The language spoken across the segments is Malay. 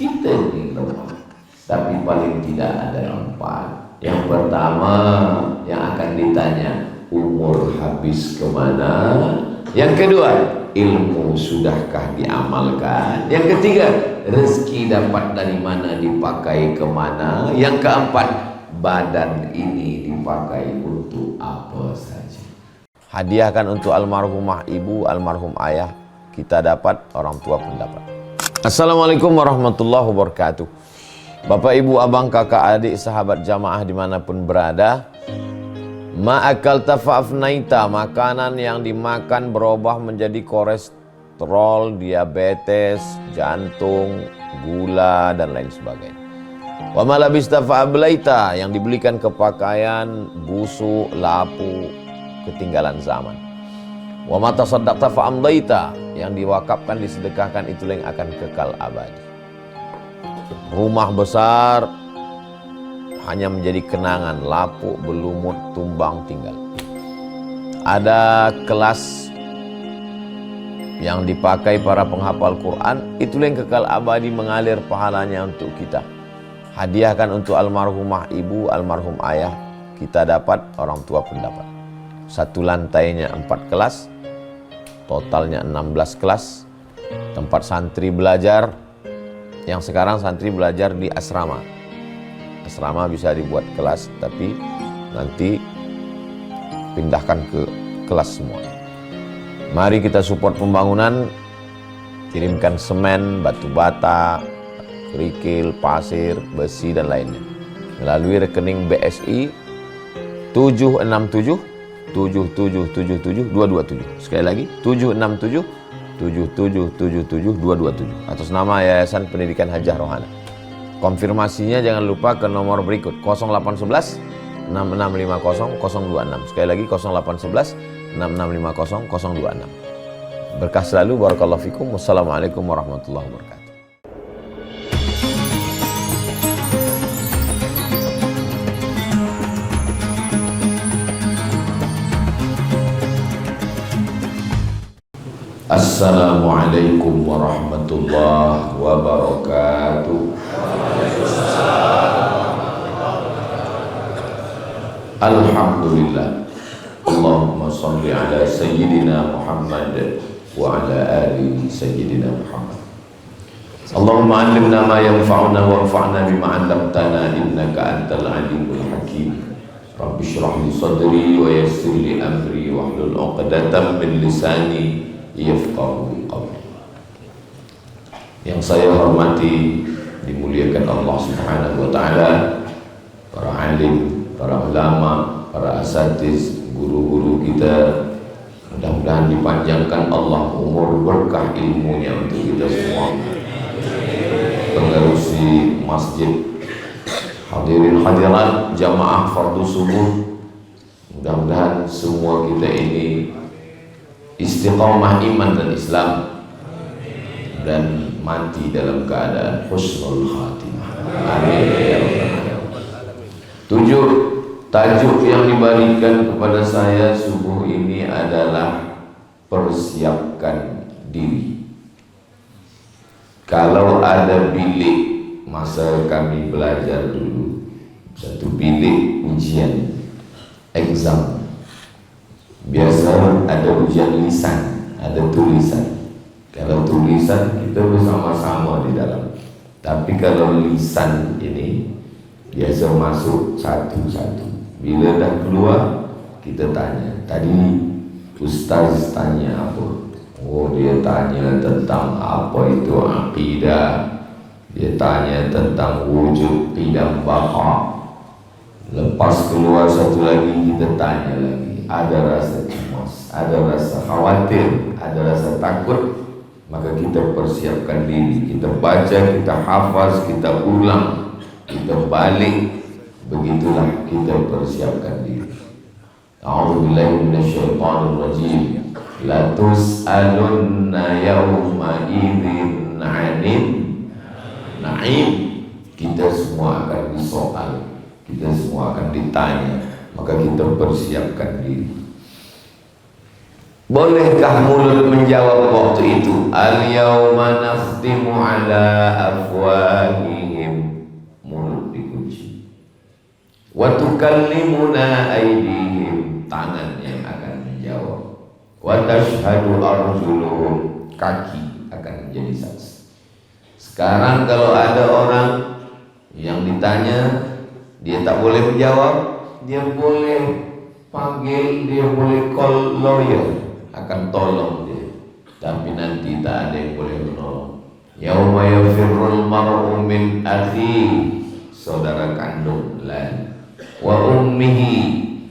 Kita ini lemah, tapi paling tidak ada empat. Yang pertama yang akan ditanya, umur habis kemana? Yang kedua, ilmu sudahkah diamalkan? Yang ketiga, rezeki dapat dari mana dipakai kemana? Yang keempat, badan ini dipakai untuk apa saja? Hadiahkan untuk almarhumah ibu, almarhum ayah, kita dapat, orang tua pun dapat. Assalamualaikum warahmatullahi wabarakatuh. Bapak, ibu, abang, kakak, adik, sahabat jamaah dimanapun berada, ma'akal tafa'afnaita, makanan yang dimakan berubah menjadi kolesterol, diabetes, jantung, gula, dan lain sebagainya. Wa malabista fa'ablaita, yang dibelikan ke pakaian, busuk, lapu, ketinggalan zaman. Wa mata saddaqta fa'amdaita, yang diwakafkan, disedekahkan, itulah yang akan kekal abadi. Rumah besar hanya menjadi kenangan, lapuk, berlumut, tumbang, tinggal. Ada kelas yang dipakai para penghafal Quran, itulah yang kekal abadi, mengalir pahalanya untuk kita. Hadiahkan untuk almarhumah ibu, almarhum ayah, kita dapat, orang tua pun dapat. Satu lantainya 4 kelas, totalnya 16 kelas, tempat santri belajar. Yang sekarang santri belajar di asrama. Asrama bisa dibuat kelas, tapi nanti pindahkan ke kelas semua. Mari kita support pembangunan, kirimkan semen, batu bata, kerikil, pasir, besi, dan lainnya melalui rekening BSI 767 7777 227. Sekali lagi 767 7777 227 atas nama Yayasan Pendidikan Hajah Rohana. Konfirmasinya jangan lupa ke nomor berikut 0811 6650 026. Sekali lagi 0811 6650 026. Berkah selalu, barakallahu fikum. Wassalamualaikum warahmatullahi wabarakatuh. Assalamualaikum warahmatullahi wabarakatuh. Alhamdulillah. Allahumma salli ala Sayyidina Muhammad wa ala ali Sayyidina Muhammad. Allahumma allimna ma yanfa'una wanfa'na bima 'allamtana innaka antal alimul hakim. Rabbi shrah li sadri wa yassir li amri wahlul 'uqdatam min lisani yafqahu qawli. Yang saya hormati, dimuliakan Allah Subhanahu wa taala, para alim, para ulama, para asatiz, guru-guru kita, mudah-mudahan dipanjangkan Allah umur, berkah ilmunya untuk kita semua. Pengerusi masjid, hadirin hadirat jamaah fardu subuh, mudah-mudahan semua kita ini istiqamah iman dan Islam dan mati dalam keadaan husnul khatimah. Amin. 7. Tajuk yang diberikan kepada saya subuh ini adalah persiapkan diri. Kalau ada bilik, masa kami belajar dulu, satu bilik ujian, exam, biasa ada ujian lisan, ada tulisan. Kalau tulisan kita bersama-sama di dalam, tapi kalau lisan ini biasa masuk satu-satu. Bila dah keluar, kita tanya, tadi ustaz tanya apa? Oh, dia tanya tentang apa itu akidah, dia tanya tentang wujud qidam baqa. Lepas keluar satu lagi, kita tanya lagi. Ada rasa cemas, ada rasa khawatir, ada rasa takut, maka kita persiapkan diri. Kita baca, kita hafaz, kita ulang, kita balik. Begitulah kita persiapkan diri. A'udzubillahi minasyaitonir rajim. La tus'alunna yawma idzin 'anil na'im. Kita semua akan disoal, kita semua akan ditanya, maka kita persiapkan diri. Bolehkah mulut menjawab waktu itu? Al-yawma nakhtimu ala afwahihim, mulut dikunci. Wa tukallimuna aydihim, tangan yang akan menjawab. Wa tashhadu arjuluhum, kaki akan menjadi saksi. Sekarang kalau ada orang yang ditanya, dia tak boleh menjawab, dia boleh panggil, dia boleh call lawyer, akan tolong dia. Tapi nanti tak ada yang boleh menolong. Yauma yafirrul mar'u min akhihi, saudara kandung lain, wa ummihi,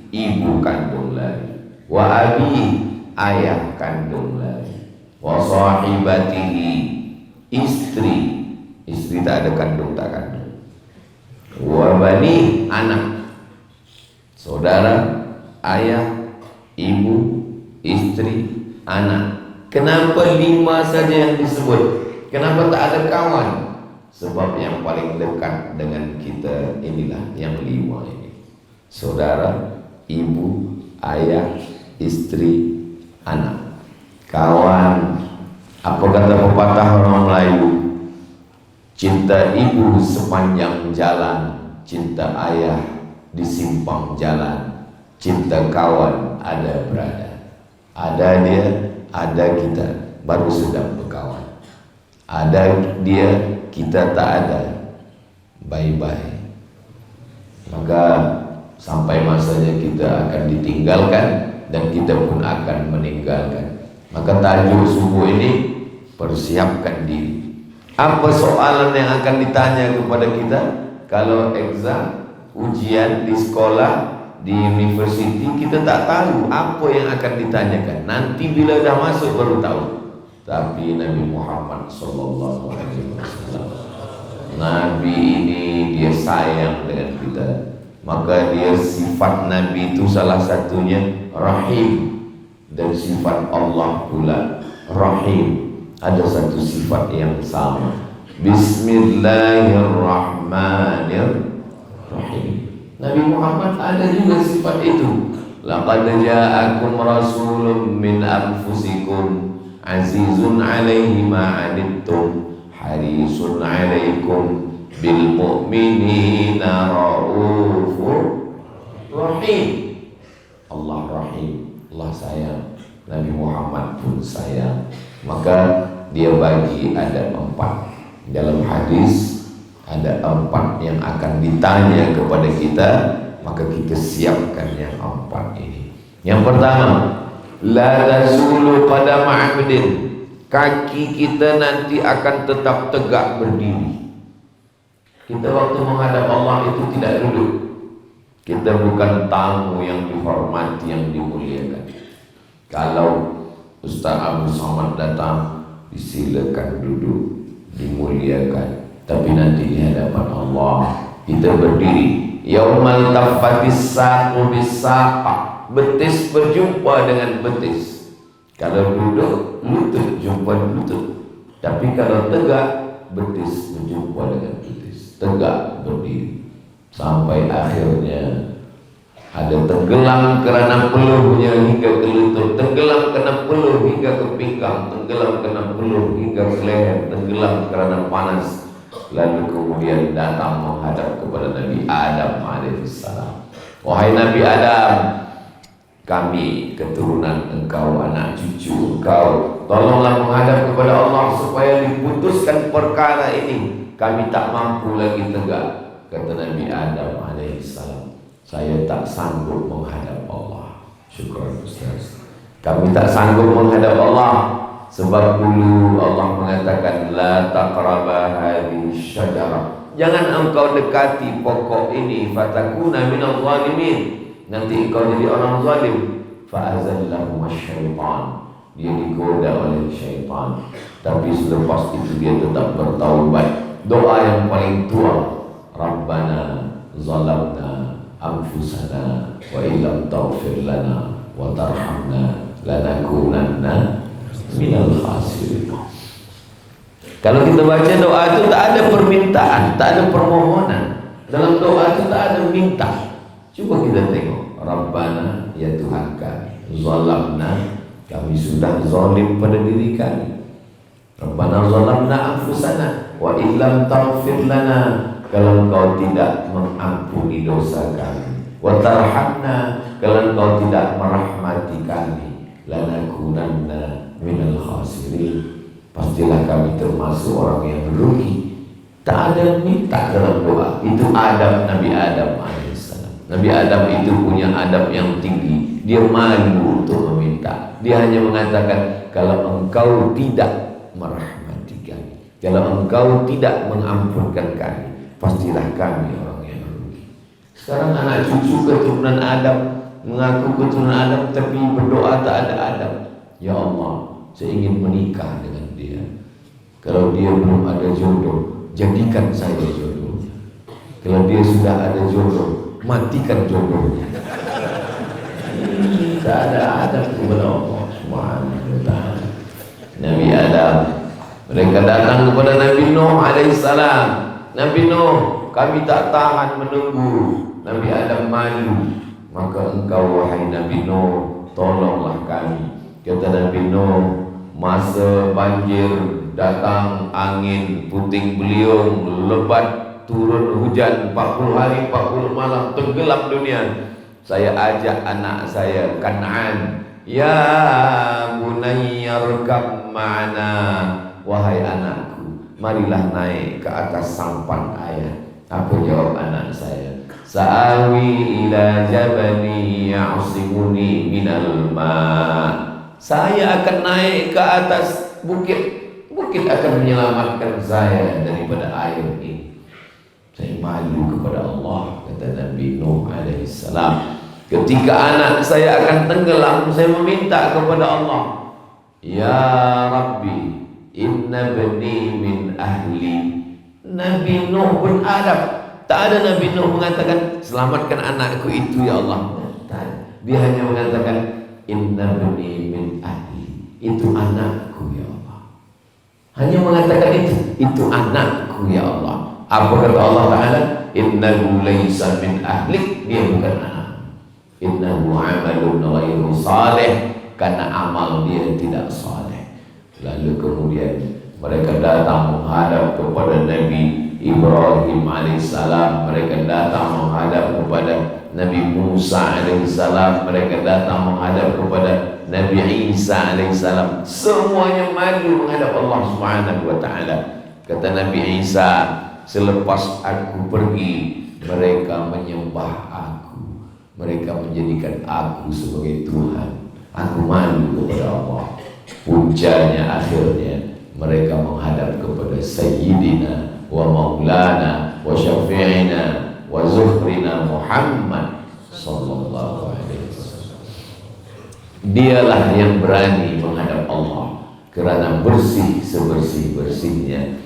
ibu kandung lain, wa abihi, ayah kandung lain, wa sahibatihi, istri tak ada kandung, tak kandung, wa bani, anak, saudara, ayah, ibu, istri, anak. Kenapa 5 saja yang disebut? Kenapa tak ada kawan? Sebab yang paling dekat dengan kita inilah yang 5 ini. Saudara, ibu, ayah, istri, anak. Kawan. Apa kata pepatah orang Melayu? Cinta ibu sepanjang jalan, cinta ayah di simpang jalan, cinta kawan ada berada. Ada dia, ada kita, baru sedang berkawan. Ada dia, kita tak ada, bye-bye. Maka sampai masanya kita akan ditinggalkan, dan kita pun akan meninggalkan. Maka tajuk subuh ini, persiapkan diri. Apa soalan yang akan ditanya kepada kita? Kalau exam, ujian di sekolah, di university, kita tak tahu apa yang akan ditanyakan. Nanti bila dah masuk baru tahu. Tapi Nabi Muhammad sallallahu alaihi wasallam, Nabi ini dia sayang dengan kita. Maka dia sifat Nabi itu salah satunya Rahim, dan sifat Allah pula Rahim. Ada satu sifat yang sama. Bismillahirrahmanirrahim. Nabi Muhammad ada juga sifat itu. Laqad ja'akum rasulun min anfusikum azizun 'alaihi ma 'anittum harisun 'alaikum bil mu'minina raufur rahim. Allah Rahim, Allah sayang. Nabi Muhammad pun sayang. Maka dia bagi ada 4. Dalam hadis ada 4 yang akan ditanya kepada kita, maka kita siapkan yang 4 ini. Yang pertama, la tazulu pada ma'abdin, kaki kita nanti akan tetap tegak berdiri. Kita waktu menghadap Allah itu tidak duduk. Kita bukan tamu yang dihormati, yang dimuliakan. Kalau Ustaz Abu Somad datang, disilakan duduk, dimuliakan. Tapi nanti di hadapan Allah kita berdiri. Yaumal taffatis saqu bis-saq, betis berjumpa dengan betis. Kalau duduk, lutut jumpa lutut. Tapi kalau tegak, betis berjumpa dengan betis. Tegak berdiri sampai akhirnya ada tenggelam kerana peluhnya hingga ke lutut, tenggelam kerana peluh hingga ke pinggang, tenggelam kerana peluh hingga ke leher, tenggelam kerana panas. Lalu kemudian datang menghadap kepada Nabi Adam alaihissalam. Wahai Nabi Adam, kami keturunan engkau, anak cucu engkau, tolonglah menghadap kepada Allah supaya diputuskan perkara ini. Kami tak mampu lagi tegak. Kata Nabi Adam alaihissalam, saya tak sanggup menghadap Allah. Syukur Ustaz. Kami tak sanggup menghadap Allah, sebab dulu Allah mengatakan la taqraba hadhihi syajarah, jangan engkau dekati pokok ini, fatakuna minal zalimin, nanti engkau jadi orang zalim. Fa'azallahu masyaitan, dia digoda oleh syaitan. Tapi selepas itu dia tetap bertaubat. Doa yang paling tua, Rabbana zalamna anfusana wa illam taghfir lana wa tarhamna lanakunanna minal khasirin. Kalau kita baca doa itu tak ada permintaan, tak ada permohonan. Dalam doa itu tak ada minta. Cuba kita tengok, Rabbana, ya Tuhan kami, zalamna, Kami sudah zalim pada diri kami. Rabbana zalamna anfusana wa illam taghfir lana, kalau Engkau tidak mengampuni dosa kami, wa tarhamna, kalau Engkau tidak merahmati kami, lanakunanna minal khasirin, pastilah kami termasuk orang yang rugi. Tak ada minta dalam doa. Itu adab Nabi Adam alaihissalam. Nabi Adam itu punya adab yang tinggi. Dia malu untuk meminta. Dia hanya mengatakan, kalau Engkau tidak merahmati kami, kalau Engkau tidak mengampunkan kami, pastilah kami orang yang rugi. Sekarang anak cucu keturunan Adam mengaku keturunan Adam, tapi berdoa tak ada adab. Ya Allah, saya ingin menikah dengan dia. Kalau dia belum ada jodoh, jadikan saya jodohnya. Kalau dia sudah ada jodoh, matikan jodohnya. Tak ada adab kepada Allah Subhanahu wa ta'ala. Nabi Adam, mereka datang kepada Nabi Nuh alaihissalam. Nabi Nuh, kami tak tahan menunggu. Nabi Adam malu. Maka engkau wahai Nabi Nuh, tolonglah kami. Kata Nabi Nuh, masa banjir datang, angin puting beliung, lebat, turun hujan 40 hari 40 malam, tenggelam dunia. Saya ajak anak saya Kan'an, ya bunayya rkab ma'ana, wahai anakku, marilah naik ke atas sampan ayah. Apa jawab anak saya? Sa'awi ila jabali ya'simuni minal ma', saya akan naik ke atas bukit. Bukit akan menyelamatkan saya daripada air ini. Saya malu kepada Allah, kata Nabi Nuh alaihissalam. Ketika anak saya akan tenggelam, saya meminta kepada Allah, ya Rabbi, inna bani min ahli. Nabi Nuh pun adab. Tak ada Nabi Nuh mengatakan, selamatkan anakku itu ya Allah. Dia hanya mengatakan, inna bani min ahli, itu anakku ya Allah. Hanya mengatakan itu anakku ya Allah. Apa kata Allah Ta'ala? Innahu laysa min ahlik, dia bukan anak. Innahu amalun ghairu salih, karena amal dia tidak saleh. Lalu kemudian mereka datang menghadap kepada Nabi Ibrahim alaihissalam, mereka datang menghadap kepada Nabi Musa alaihissalam, mereka datang menghadap kepada Nabi Isa alaihissalam. Semuanya malu menghadap Allah Subhanahu wa ta'ala. Kata Nabi Isa, selepas aku pergi, mereka menyembah aku, mereka menjadikan aku sebagai Tuhan. Aku malu kepada Allah. Puncanya akhirnya mereka menghadap kepada Sayyidina wa Maulana wa Syafi'ina wa Zuhrina Muhammad sallallahu alaihi wasallam. Dialah yang berani menghadap Allah, kerana bersih sebersih-bersihnya.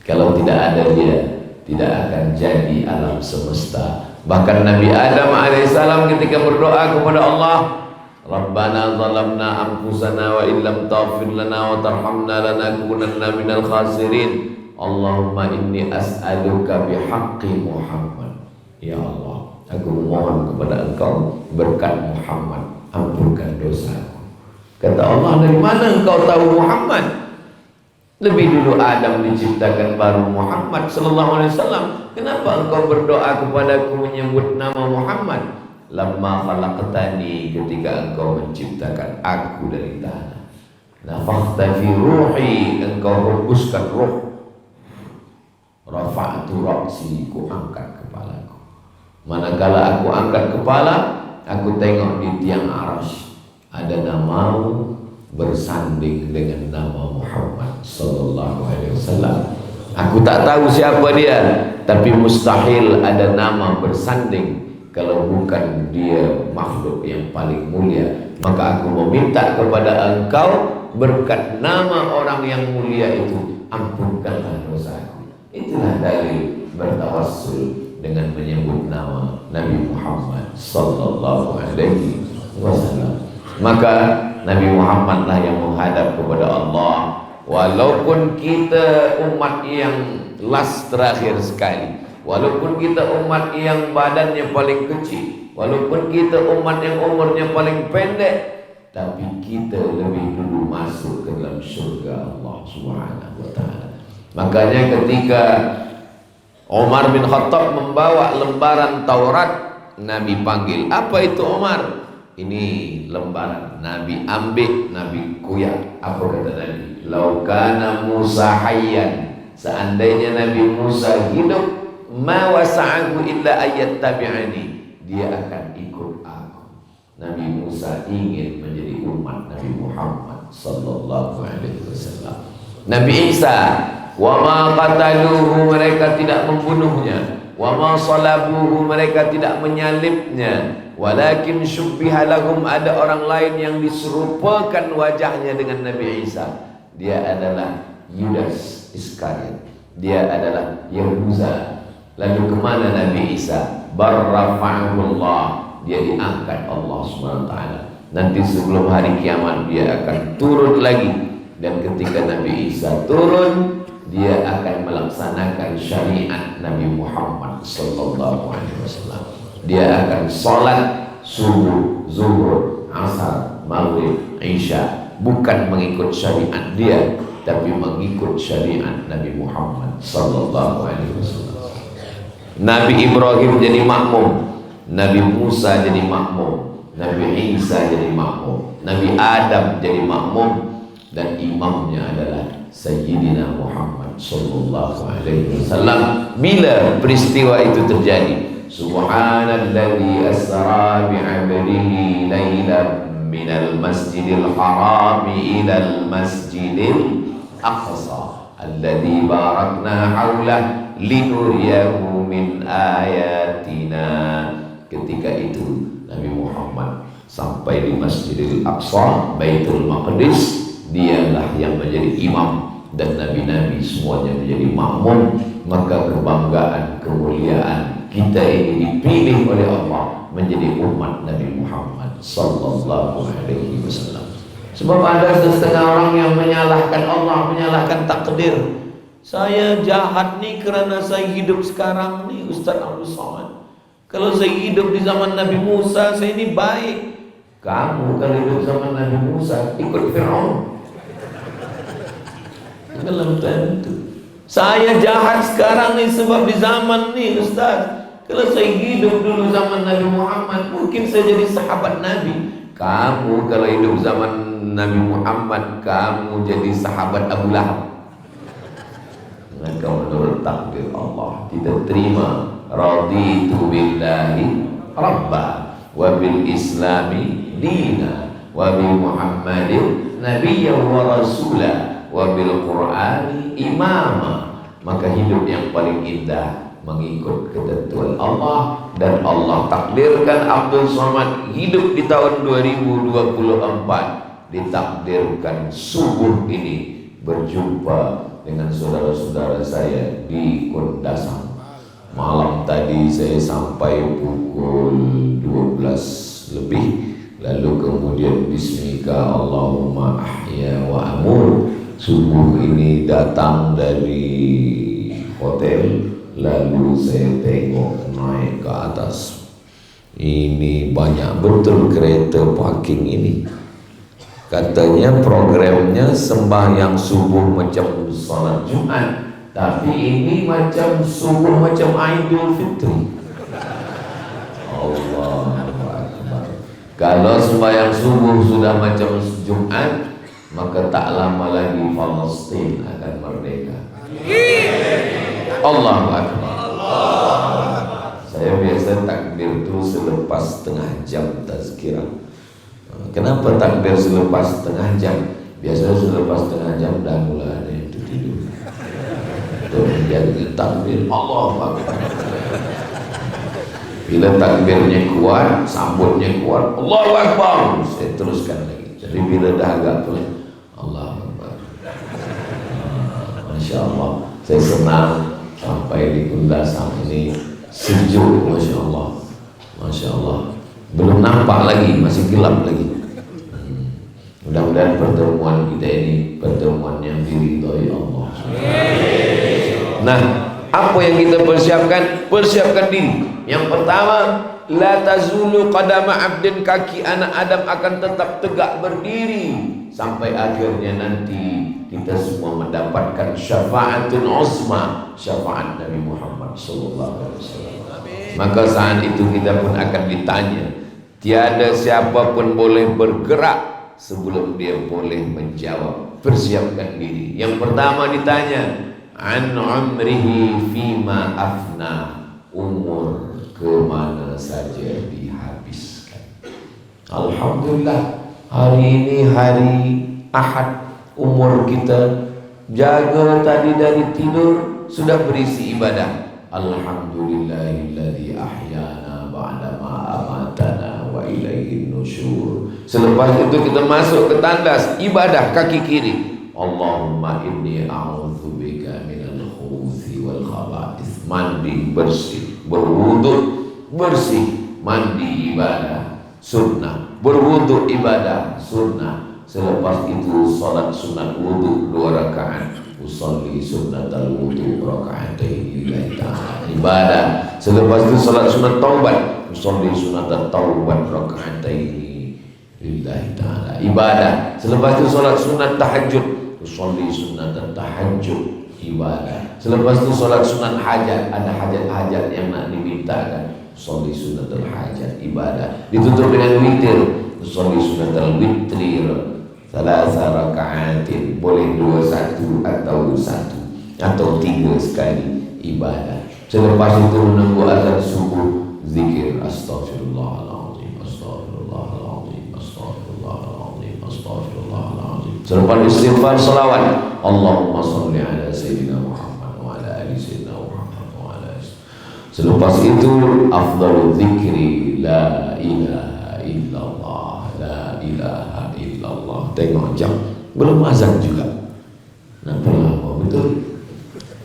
Kalau tidak ada dia, tidak akan jadi alam semesta. Bahkan Nabi Adam alaihissalam ketika berdoa kepada Allah, Rabbana zalamna anfusana wa illam taghfir lana wa tarhamna lanakunanna minal khasirin. Allahumma inni as'aluka bihaqqi Muhammad. Ya Allah, aku mohon kepada Engkau berkat Muhammad, ampunkan dosaku. Kata Allah, dari mana engkau tahu Muhammad? Lebih dulu Adam diciptakan, baru Muhammad sallallahu alaihi wasallam. Kenapa engkau berdoa kepadaku menyebut nama Muhammad? Lamma khalaqtani, ketika engkau menciptakan aku dari tanah. Nafakhta fi ruhi, engkau hembuskan ruh. Rafa'tu ra'si, ku angkat kepalaku. Manakala aku angkat kepala, aku tengok di tiang arasy ada namamu bersanding dengan nama Muhammad sallallahu alaihi wasallam. Aku tak tahu siapa dia, tapi mustahil ada nama bersanding kalau bukan dia makhluk yang paling mulia. Maka aku meminta kepada engkau berkat nama orang yang mulia itu, ampunkanlah dosaku. Itulah dalil bertawassul dengan menyebut nama Nabi Muhammad sallallahu alaihi wasallam. Maka Nabi Muhammad lah yang menghadap kepada Allah. Walaupun kita umat yang last terakhir sekali, walaupun kita umat yang badannya paling kecil, walaupun kita umat yang umurnya paling pendek, tapi kita lebih dulu masuk ke dalam surga Allah Subhanahu wa taala. Makanya ketika Umar bin Khattab membawa lembaran Taurat, Nabi panggil, "Apa itu Umar?" "Ini lembaran." Nabi ambil, Nabi kuyak. Apa kata Nabi? "Lau kana Musa hayyan." Seandainya Nabi Musa hidup, "ma wasa'ahu illa ayyattabi'ani." Dia akan ikut aku. Nabi Musa ingin menjadi umat Nabi Muhammad sallallahu alaihi wasallam. Nabi Isa, "Wa ma qataluhu," mereka tidak membunuhnya. "Wa ma salabuhu," mereka tidak menyalibnya. "Walakin syubbiha lahum," ada orang lain yang diserupakan wajahnya dengan Nabi Isa. Dia adalah Yudas Iskariot. Dia adalah Yahuza. Lalu kemana Nabi Isa? Barrafa'ahullah. Dia diangkat Allah SWT. Nanti sebelum hari kiamat dia akan turun lagi. Dan ketika Nabi Isa turun, dia akan melaksanakan syariat Nabi Muhammad sallallahu alaihi wasallam. Dia akan salat subuh, zuhur, asar, maghrib, isya, bukan mengikut syariat dia, tapi mengikut syariat Nabi Muhammad sallallahu alaihi wasallam. Nabi Ibrahim jadi makmum, Nabi Musa jadi makmum, Nabi Isa jadi makmum, Nabi Adam jadi makmum, dan imamnya adalah Sayyidina Muhammad sallallahu alaihi wasallam. Bila peristiwa itu terjadi, subhanalladzi asra bi'abdihi lailan minal masjidil haram ilal masjidil aqsa alladzi barakna haulah linuriyahu min ayatina. Ketika itu Nabi Muhammad sampai di Masjidil Aqsa, Baitul Maqdis. Dialah yang menjadi imam dan nabi-nabi semuanya menjadi makmum. Maka kebanggaan, kemuliaan kita ini dipilih oleh Allah menjadi umat Nabi Muhammad sallallahu alaihi wasallam. Sebab ada setengah orang yang menyalahkan Allah, menyalahkan takdir. Saya jahat nih karena saya hidup sekarang nih, Ustaz Abdul Somad. Kalau saya hidup di zaman Nabi Musa, saya ini baik. Kamu kalau hidup zaman Nabi Musa ikut Fir'aun. Belum tentu. Saya jahat sekarang nih sebab di zaman nih Ustaz. Kalau saya hidup dulu zaman Nabi Muhammad, mungkin saya jadi sahabat Nabi. Kamu kalau hidup zaman Nabi Muhammad, kamu jadi sahabat Abu Lahab. Maka menurut takdir Allah kita terima. Raditu billahi rabba wa bil islami dina wa bi Muhammadin nabiyyan wa rasula wa bil qur'ani imama. Maka hidup yang paling indah mengikut ketentuan Allah. Dan Allah takdirkan Abdul Somad hidup di tahun 2024. Ditakdirkan subuh ini berjumpa dengan saudara-saudara saya di Kundasang. Malam tadi saya sampai pukul 12 lebih. Lalu kemudian bismika Allahumma ahya wa amur. Subuh ini datang dari hotel. Lalu saya tengok naik ke atas. Ini banyak betul kereta parking ini. Katanya programnya sembahyang subuh macam salat Jumat, tapi ini macam subuh macam Aidil Fitri. Allahu Akbar. Kalau sembahyang subuh sudah macam Jumat, maka tak lama lagi Palestin akan merdeka. Allahu Akbar. Saya biasa takbir itu selepas setengah jam tazkirah. Kenapa takbir selepas setengah jam? Biasanya selepas setengah jam dah mulai ada yang tidur. Untuk menjaga takbir Allahu Akbar. Bila takbirnya kuat, sambutnya kuat, Allahu Akbar, saya teruskan lagi. Jadi bila dah agak pelan, Allahu Akbar. Masya Allah, saya senang sampai di Kundasang ini sejuk, Masya Allah. Masya Allah. Belum nampak lagi, masih gelap lagi. Mudah-mudahan pertemuan kita ini pertemuan yang diridhoi Allah. Nah, apa yang kita persiapkan? Persiapkan diri. Yang pertama, la tazulu qadama abdin, kaki anak Adam akan tetap tegak berdiri sampai akhirnya nanti kita semua mendapatkan syafaatul uzma, syafaat Nabi Muhammad sallallahu alaihi wasallam. Maka saat itu kita pun akan ditanya. Tiada siapa pun boleh bergerak sebelum dia boleh menjawab. Persiapkan diri. Yang pertama ditanya, an umrihi fima afna, umur kemana saja dihabiskan. Alhamdulillah, hari ini hari Ahad, umur kita jaga tadi dari tidur sudah berisi ibadah. Alhamdulillahilladzi ahyana ba'dama amatana wa ilaihin nusyur. Selepas itu kita masuk ke tandas ibadah kaki kiri. Allahumma inni a'udzubika minal khubuthi wal khaba'ith. Mandi bersih, berwudu bersih, mandi ibadah sunnah, berwudu ibadah sunnah. Selepas itu salat sunat wudu 2 rakaat, usolli sunnatal wudu raka'atain lillahi ta'ala, ibadah. Selepas itu salat sunat taubat, usolli sunnatat taubat raka'atain lillahi ta'ala, ibadah. Selepas itu salat sunat tahajud, usolli sunnatat tahajud, ibadah. Selepas itu salat sunat hajat, ada hajat-hajat yang nak dimintakan, usolli sunnatul hajat, ibadah. Ditutup dengan witir, usolli sunnatal witri salasa raka'atin, boleh 2-1 atau 1 atau 3 sekali, ibadah. Selepas itu menunggu azan subuh, zikir astaghfirullahaladzim, astaghfirullahaladzim, astaghfirullahaladzim, astaghfirullahaladzim. Selepas istighfar salawat, Allahumma salli ala sayyidina Muhammad wa ala ali sayyidina Muhammad wa ala ali. Selepas itu afdhalu dzikri la ilaha illallah, la ilaha illallah. Tengok jam, belum azan juga. Kenapa lama betul?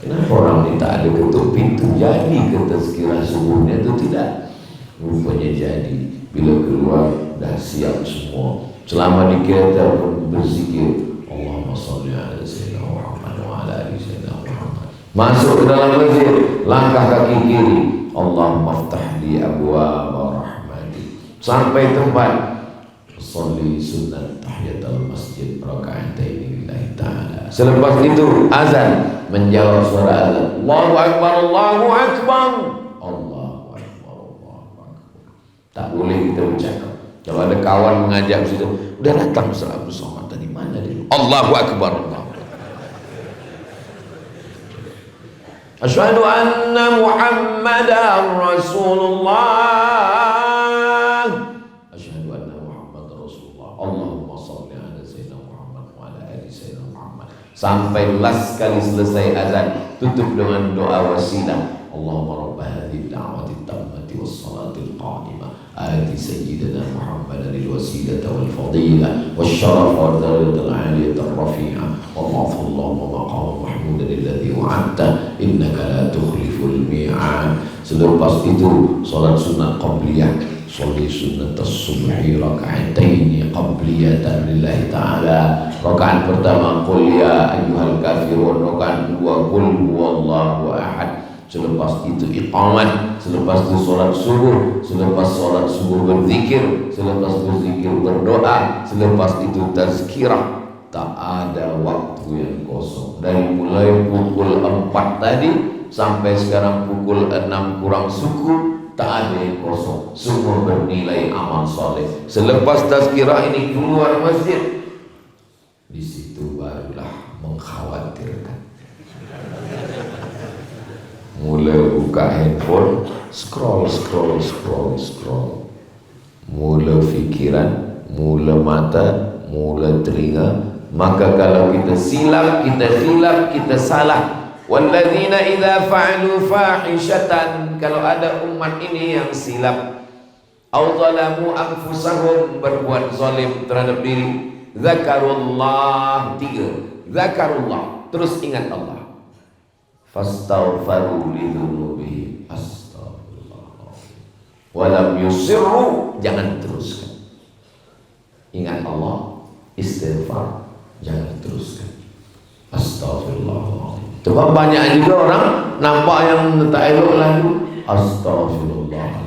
Kenapa orang ini tak ada ketuk pintu? Jadi ke tazkirah subuhnya itu tidak? Rupanya jadi. Bila keluar dah siap semua. Selama di kereta pun berzikir, Allahumma salli ala sayyidina Muhammad wa ala ali sayyidina Muhammad. Masuk ke dalam masjid, langkah kaki kiri, Allahumma ftah li abwaaba rahmati. Sampai tempat, sholli sunnat tahiyatul masjid raka'atain lillahi ta'ala. Selepas itu azan, menjawab suara azan, Allahu akbar, Allahu akbar, Allahu akbar, Allahu akbar. Tak boleh kita bercakap. Kalau ada kawan mengajak situ, udah datang Ustaz Abdul Somad tadi, mana dia? Allahu akbar, Allahu akbar. Asyhadu anna Muhammadar Rasulullah. Asyhadu anna Muhammadar Rasulullah. Allahumma shalli ala sayyidina Muhammad wa ala ali sayyidina Muhammad. Sampai last kali selesai azan, tutup dengan doa wasilah. Allahumma rabb hadhihi ad-da'wati at-tammati was-salati al-qa'imah. Ati sayyidina Muhammadan al-wasilata wal-fadilah wasyaraf wa darajat al-'aliyah ar-rafi'ah wa ma'fallahu maqam mahmudan alladhi wa'adta innaka la tukhliful mi'ad. Selepas itu salat sunat qabliyah, sholli sunnatas subhi raka'atain qabliyatan lillahi ta'ala. Rakaat pertama qul ya ayyuhal kafirun, rakaat kedua qul huwallahu ahad. Selepas itu iqamat, selepas itu sholat subuh, selepas sholat subuh berzikir, selepas berzikir berdoa, selepas itu tazkirah. Tak ada waktu yang kosong. Dari mulai pukul 4 tadi sampai sekarang pukul 6 kurang suku, tak ada yang kosong. Semua bernilai amal soleh. Selepas tazkirah ini keluar masjid, di situ barulah mengkhawatirkan. Mula buka handphone, scroll. Mula fikiran, mula mata, mula telinga. Maka kalau kita silap, kita salah. Walladzina idza fa'alu fahishatan, kalau ada umat ini yang silap, au zalamu anfusahum, berbuat zalim terhadap diri, zakarullah, 3, zakarullah, terus ingat Allah, fastaghfaru lidzunubihim, astagfirullah, walam yusirru, jangan teruskan. Ingat Allah, istighfar, jangan teruskan. Astagfirullah. Sebab banyak juga orang nampak yang tak elok lalu astagfirullah,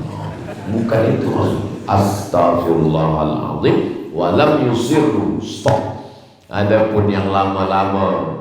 Bukan itu maksudnya. Astaghfirullahaladzim walam yusirru, stop. Adapun yang lama-lama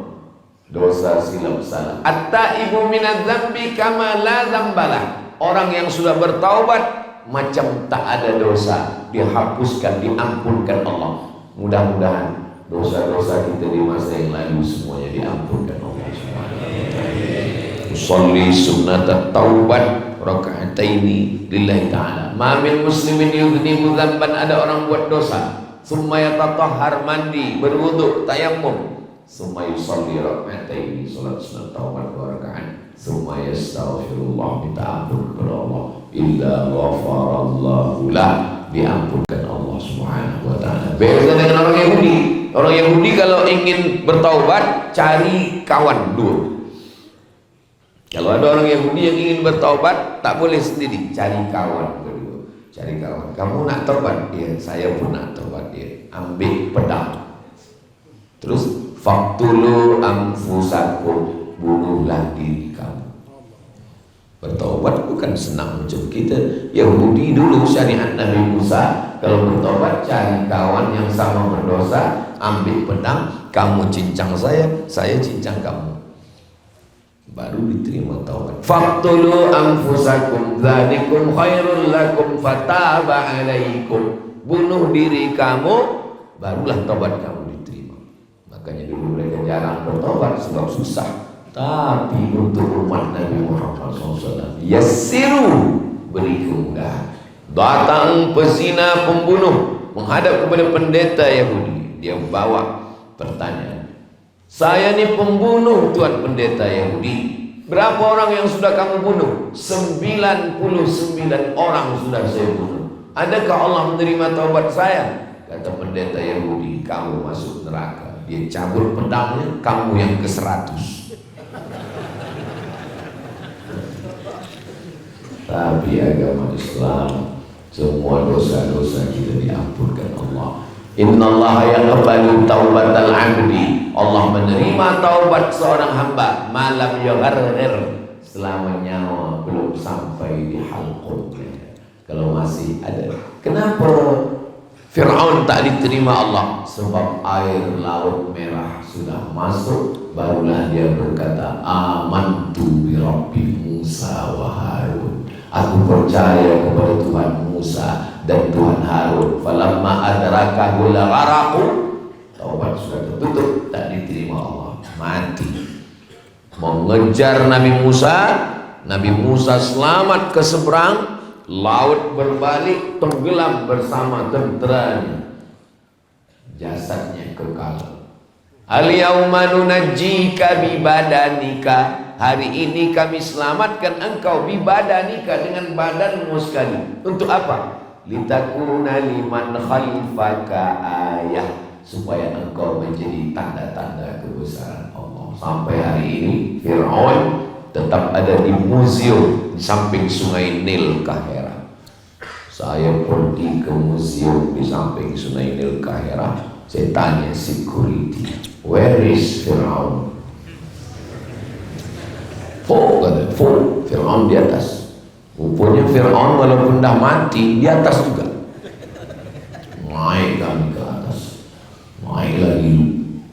dosa silap salah. At-taibu minadz-dzambi kama la dzambalah. Orang yang sudah bertaubat macam tak ada dosa, dihapuskan, diampunkan Allah. Mudah-mudahan dosa-dosa kita di masa yang lalu semuanya diampunkan Allah Subhanahu wa taala. Usolli sunnat taubat raka'ataini lillahi ta'ala. Ma min muslimin yudhnibu dzamban, ada orang buat dosa, summa yatatahhar, mandi, berwudu, tayammum, summa yusolli raka'ataini, salat sunnat taubat 2 rakaat, summa yastaghfirullah, minta ampun kepada Allah, illa ghafarallahu lah, diampunkan Allah Subhanahu wa taala. Beda dengan orang Yahudi. Orang Yahudi kalau ingin bertaubat cari kawan dua. Kalau ada orang Yahudi yang ingin bertaubat tak boleh sendiri, cari kawan berdua. Cari kawan. Kamu nak taubat? Ya, saya pun nak taubat. Ya, ambil pedang. Terus faqtulu anfusakum, bunuhlah diri kamu. Bertaubat bukan senang macam kita Yahudi dulu. Syariat Nabi Musa, kalau bertaubat cari kawan yang sama berdosa, ambil pedang, kamu cincang saya cincang kamu, baru diterima taubat. Faqtulu anfusakum dzalikum khairul lakum fataba alaikum, bunuh diri kamu, barulah taubat kamu diterima. Makanya dulu mereka jarang bertaubat sebab susah. Tapi untuk umat Nabi Muhammad SAW, yassiru, beri kemudahan. Datang pezina pembunuh menghadap kepada pendeta Yahudi, dia bawa pertanyaan, saya ni pembunuh tuan pendeta Yahudi, berapa orang yang sudah kamu bunuh? 99 orang sudah saya bunuh. Adakah Allah menerima taubat saya? Kata pendeta Yahudi, kamu masuk neraka. Dia cabut pedangnya, kamu yang ke-100. Tapi agama Islam, semua dosa-dosa kita diampunkan Allah. Innallaha yaqbalu taubatal 'abdi, Allah menerima taubat seorang hamba malam yugharghir, selama nyawa belum sampai di halqumnya. Kalau masih ada. Kenapa Fir'aun tak diterima Allah? Sebab air laut merah sudah masuk, barulah dia berkata, amantu bi rabbi Musa wa Harun, aku percaya kepada Tuhan Musa dan Tuhan Harun. Falamma adrakahul gharaqu, taubat sudah tertutup, tak diterima Allah, mati. Mengejar Nabi Musa selamat ke seberang, laut berbalik, tenggelam bersama tenteranya, jasadnya kekal. Al-yauma nunajjika bi badanika, hari ini kami selamatkan engkau bi badanika, dengan badanmu sekali. Untuk apa? Litakuna liman khalfaka ayah, supaya engkau menjadi tanda-tanda kebesaran Allah. Sampai hari ini Fir'aun tetap ada di museum di samping sungai Nil Kahira. Saya pergi ke museum di samping sungai Nil Kahira, saya tanya security, where is Fir'aun? Kata Fir'aun di atas. Rupanya Fir'aun walaupun dah mati, di atas juga. Naik kami ke atas, naik lagi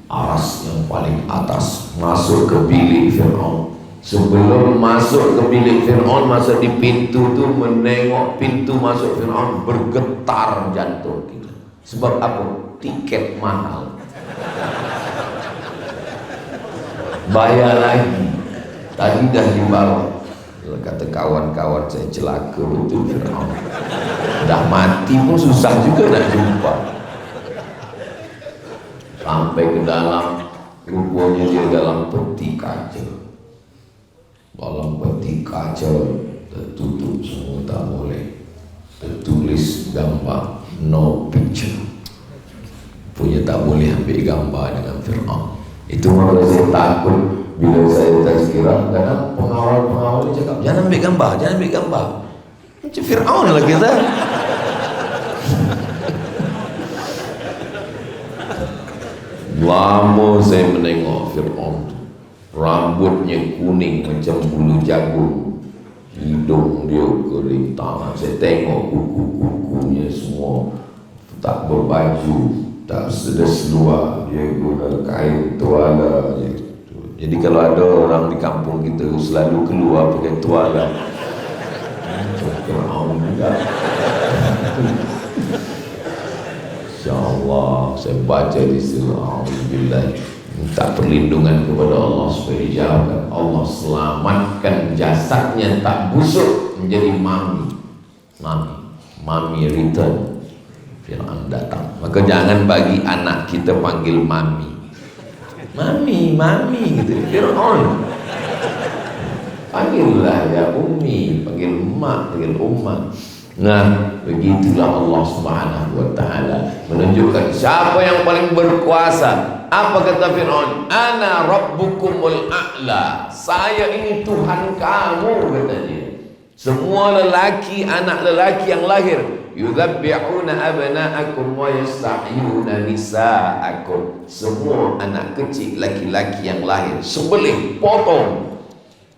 aras yang paling atas, masuk ke bilik Fir'aun. Sebelum masuk ke bilik Fir'aun, masa di pintu tu menengok pintu masuk Fir'aun, bergetar jantung kita. Sebab apa? Tiket mahal, bayar lagi. Tadi dah di bawah. Kata kawan-kawan saya, celaka betul Fir'aun, dah mati pun susah juga nak jumpa. Sampai ke dalam, rupanya dia dalam peti kaca. Dalam peti kaca tertutup semua, tak boleh, tertulis gambar no picture, punya tak boleh ambil gambar dengan Fir'aun. Itu makanya saya takut bila saya tazkirah, kadang pengawal-pengawal cakap jangan ambil gambar, jangan ambil gambar. Macam Fir'aun lah kita. Lama saya menengok Fir'aun, rambutnya kuning macam bulu jagung, hidung dia kering, tangan saya tengok kuku-kukunya semua tak berbaju, tak seluar, dia guna kain tuala je. Jadi kalau ada orang di kampung kita selalu keluar pakai tuala, Fir'aun juga. InsyaAllah saya baca di surah Alhamdulillah, minta perlindungan kepada Allah supaya dijauhkan. Allah selamatkan jasadnya tak busuk menjadi mami return. Fir'aun datang. Maka jangan bagi anak kita panggil mami gitu. Fir'aun panggillah ya ummi, panggil emak, panggil ummah. Nah, begitulah Allah Subhanahu wa ta'ala menunjukkan siapa yang paling berkuasa. Apa kata Fir'aun? Ana rabbukumul a'la, saya ini Tuhan kamu, katanya. Semua lelaki, anak lelaki yang lahir, yudzabbihuna abna'akum wa yastahyuna nisa'akum, semua anak kecil laki-laki yang lahir sembelih, potong.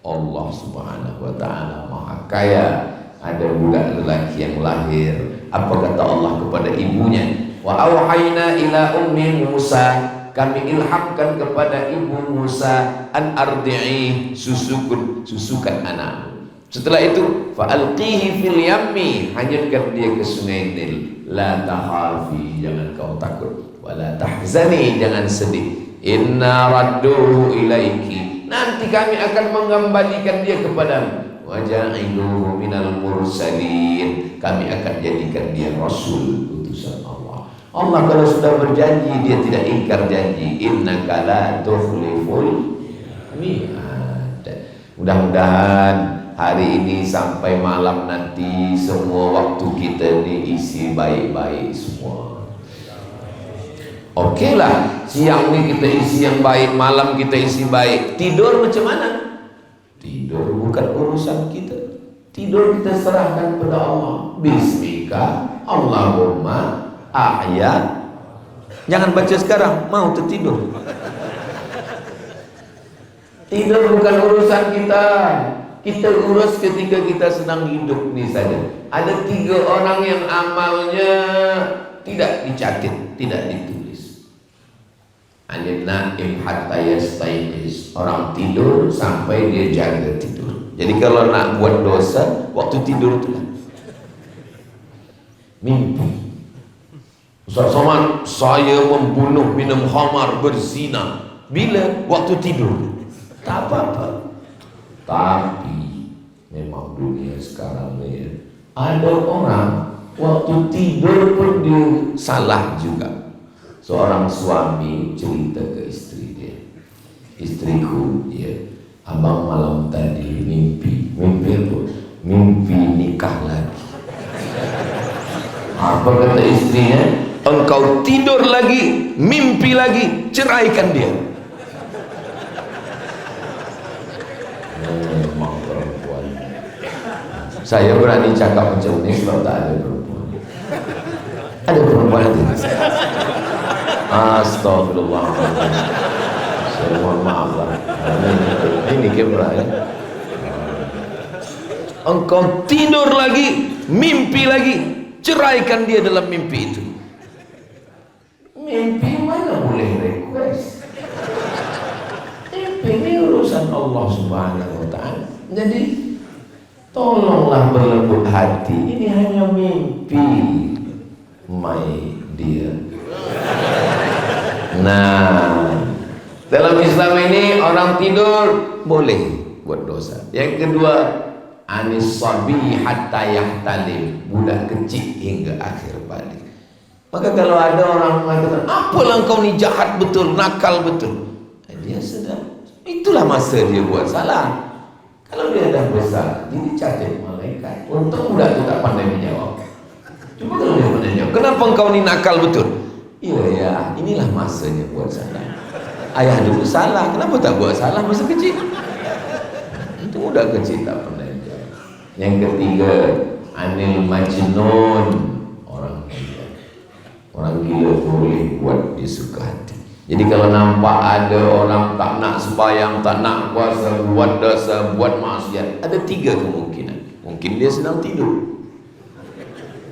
Allah Subhanahu wa ta'ala maha kaya. Ada budak lelaki yang lahir, apa kata Allah kepada ibunya? Wa auhayna ila ummi Musa, kami ilhamkan kepada ibu Musa, an ardi'i, susukan anakmu. Setelah itu fa alqihi fil yammi, hanyutkan dia ke sungai Nil. La takhafi, jangan kau takut, wala tahzani, jangan sedih. Inna radduhu ilaiki, nanti kami akan mengembalikan dia kepadamu. Wa ja'iluhu minal mursalin, kami akan jadikan dia rasul, utusan Allah. Allah kalau sudah berjanji dia tidak ingkar janji. Innaka la tukhliful mi'ad. Mudah-mudahan hari ini sampai malam nanti semua waktu kita ini isi baik-baik semua. Oke lah, siang ini kita isi yang baik, malam kita isi baik. Tidur macam mana? Tidur bukan urusan kita. Tidur kita serahkan pada Allah. Bismika Allahumma ahya. Jangan baca sekarang, mau tertidur. Tidur bukan urusan kita. Kita urus ketika kita sedang hidup ini saja. Ada 3 orang yang amalnya tidak dicatat, tidak ditulis. Anil naim hatta yastayqiz, orang tidur sampai dia jaga tidur. Jadi kalau nak buat dosa waktu tidur itu lah. Mimpi. Ustaz Somad, saya membunuh, minum khamar, berzina. Bila? Waktu tidur. Tak apa-apa. Tapi memang dunia sekarang ni ada orang waktu tidur pun dia salah juga. Seorang suami cerita ke istri dia, istriku, ya, abang malam tadi mimpi apa? Mimpi nikah lagi. Apa kata istrinya? Engkau tidur lagi, mimpi lagi, ceraikan dia. Memang perempuan. Saya berani cakap macam ni sebab tak ada perempuan. Ada perempuan nanti. Astagfirullahaladzim. Saya mohon maaf lah. Ini kamera ya. Engkau tidur lagi, mimpi lagi, ceraikan dia dalam mimpi itu. Mimpi mana boleh request? Mimpi ini urusan Allah Subhanahu wa ta'ala. Jadi tolonglah berlembut hati. Ini hanya mimpi, my dear. Nah, dalam Islam ini orang tidur boleh buat dosa. Yang kedua, anis sabi hatta yahtalim, budak kecil hingga akhir balik. Maka kalau ada orang mengatakan, apalah kau ni jahat betul, nakal betul, dia sedang, itulah masa dia buat salah. Kalau dia dah besar, dia dicatat malaikat. Untung budak itu tak pandai menjawab. Cuma kalau dia pandai menjawab, kenapa kau ni nakal betul? Iya ya, inilah masanya buat salah. Ayah dulu salah, kenapa tak buat salah masa kecil? Itu budak kecil tak pernah jawab. Yang ketiga, anil majnun, orang gila. Orang gila boleh buat dia suka hati. Jadi kalau nampak ada orang tak nak sembahyang, tak nak puasa, buat dosa, buat maksiat, ada 3 kemungkinan. Mungkin dia sedang tidur,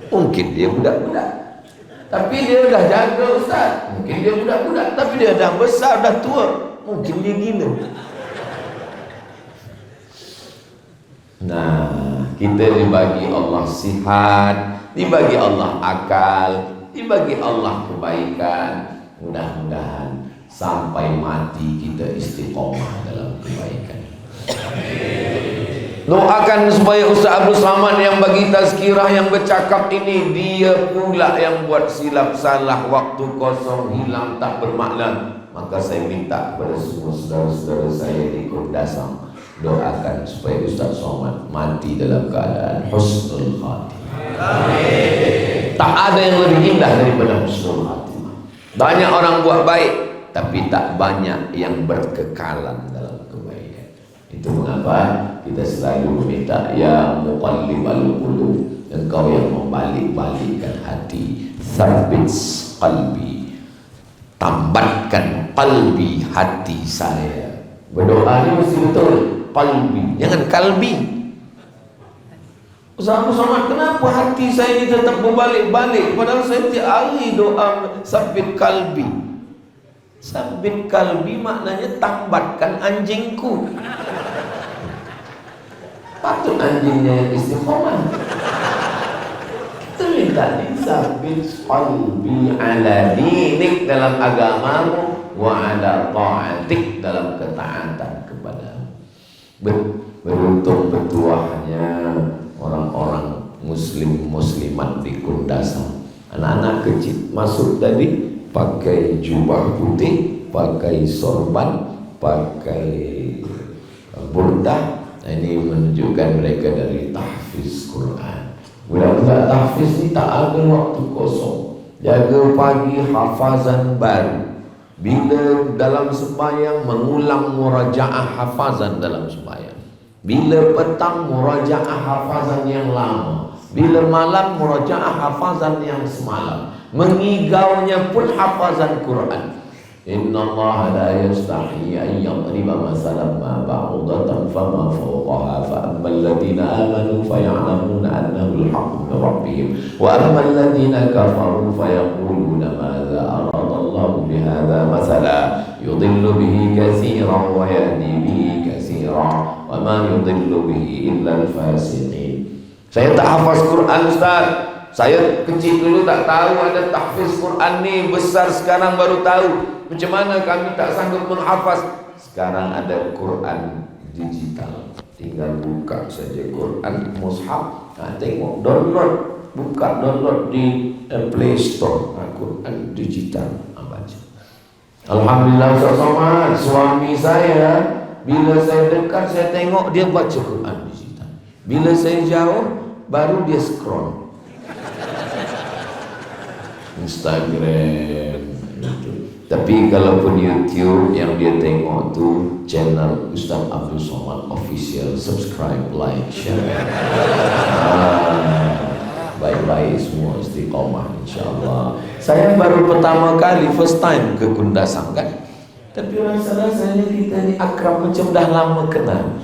mungkin dia budak-budak, tapi dia dah jaga ustaz. Mungkin dia budak-budak, tapi dia dah besar, dah tua, mungkin dia gila. Nah, kita dibagi Allah sihat, dibagi Allah akal, dibagi Allah kebaikan. Mudah-mudahan sampai mati kita istiqomah dalam kebaikan. Doakan supaya Ustaz Abdul Samad yang bagi tazkirah, yang bercakap ini, dia pula yang buat silap salah, waktu kosong, hilang, tak bermakna. Maka saya minta kepada semua saudara-saudara saya di Kundasang, doakan supaya Ustaz Somad mati dalam keadaan husnul khatimah. Tak ada yang lebih indah daripada husnul khatimah. Banyak orang buat baik, tapi tak banyak yang berkekalan dalam kebaikan. Itu mengapa kita selalu meminta, ya muqallibal qulub, engkau yang membalik-balikkan hati, tsabbit qalbi, tambatkan qalbi, hati saya. Berdoa ni mesti betul, qalbi, jangan kalbi. Ustaz Abdul Somad, kenapa hati saya ini tetap berbalik-balik, padahal saya tiap hari doa tsabbit qalbi. Tsabbit qalbi maknanya tambatkan anjingku. Patut anjingnya yang istiqomah. Kita minta tsabbit qalbi ala dinik, dalam agamamu, wa ala ta'atik, dalam ketaatan kepadamu. Beruntung bertuahnya orang-orang muslim muslimat di Kundasang. Anak-anak kecil masuk tadi pakai jubah putih, pakai sorban, pakai burdah. Ini menunjukkan mereka dari tahfiz Quran. Budak-budak tahfiz ni tak ada waktu kosong, jaga pagi hafazan baru. Bila dalam sembahyang mengulang murajaah hafazan dalam sembahyang. Bila petang murajaah hafazan yang lama. Bila malam murajaah hafazan yang semalam. Mengigaunya pun hafazan Quran. Inna Allah la yastahi an yadriba masalan ma ba'udatan fama fawqaha fa amma alladhina amanu faya'lamuna annahu al-haqqu min rabbihim wa amma alladhina kafaru fayaquluna madza arada Allah bihadza masala yudillu bihi katsiran wa yahdi bihi katsiran wa ma yudillu bihi illa al-fasiqin. Saya tak hafaz Quran Ustaz. Saya kecil dulu tak tahu ada tahfiz Quran ni, besar sekarang baru tahu. Macam mana kami tak sanggup menghafaz. Sekarang ada Quran digital, tinggal buka saja Quran mushaf, tengok, download, buka, download di Play Store, Quran digital, baca. Alhamdulillah Ustaz Somad, suami saya bila saya dekat saya tengok dia baca Quran digital, bila saya jauh baru dia scroll Instagram gitu. Tapi kalaupun YouTube yang dia tengok tu channel Ustaz Abdul Somad Official, subscribe, like, share. Baik-baik semua, istiqomah insyaAllah. Saya baru pertama kali, first time ke Kundasang kan. Tapi rasa-rasanya kita ni akrab macam dah lama kenal.